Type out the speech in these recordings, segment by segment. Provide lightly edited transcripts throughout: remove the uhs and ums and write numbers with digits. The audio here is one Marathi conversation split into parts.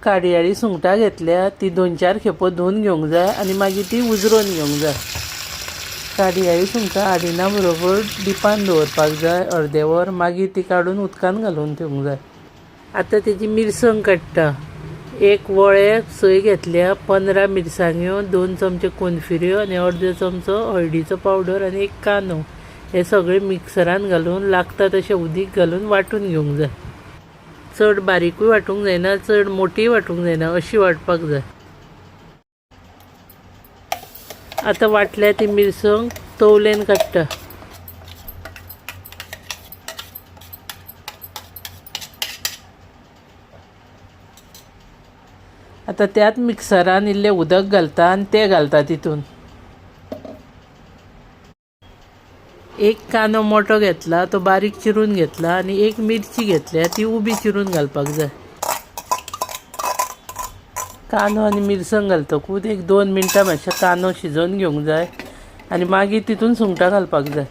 काडियाळी सुंगटां घेतल्या ती 2-4 खेपो धुवन घेवंक जाय आनी मागीर ती उजरोवन घेवंक जाय। काडियाळी सुंगटां आडिना बरोबर डिपान दवरपाक जाय अर्दे वर, मागीर ती काडून उदकान घालून ठेवंक जाय। आतां तेजी मिरसांग काडटा। एक वळे सोय घेतल्या, 15 मिरसांग्यो, 2 चमचे कोनफिऱ्यो आनी अर्दो चमचो हळदीचो पावडर आनी एक कांदो हे सगळे मिक्सरान घालून लागता तशें उदीक घालून वांटून घेवंक जाय। चड बारीकूय वांटूंक जायना, चड मोठी वांटूंक जायना, अशी वांटपाक जाय। आतां वांटल्या ती मिरसांग तवलेन काडटा। आतां त्याच मिक्सरान इल्लें उदक घालता आनी तें घालता तितून। एक कांदो मोठो घेतला तो बारीक चिरून घेतला आनी एक मिरची घेतल्या ती उबी चिरून घालपाक जाय। कांदो आनी मिरसांग घालतकूच एक 2 मिनटां मातशें कांदो शिजोवन घेवंक जाय आनी मागीर तितून सुंगटां घालपाक जाय।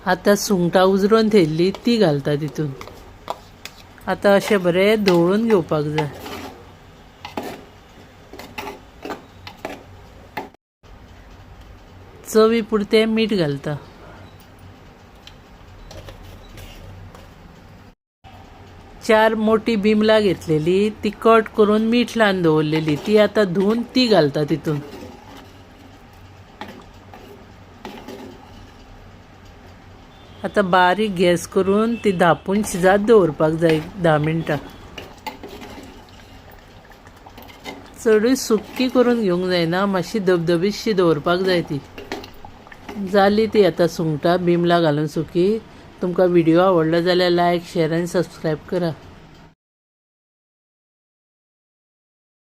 आतां सुंगटां उजरोवन थेयल्ली ती घालता तितून। आतां अशें बरें धवळून घेवपाक जाय। चवी पुरतें मीठ घालता। चार मोठी बिमलां घेतलेली ती कट करून मीठ लावन दवरलेली ती आतां धुवन ती घालता तितून। आतां बारीक गॅस करून ती धापून शिजात दवरपाक जाय 10 मिनटां। चडूय सुक्की करून घेवंक जायना, मातशी धबधबीतशी दवरपाक जाय ती। जाली ती आतां सुंगटां बिमलां घालून सुकी। तुमकां व्हिडिओ आवडलो जाल्यार लायक, शेअर आनी सबस्क्रायब करा।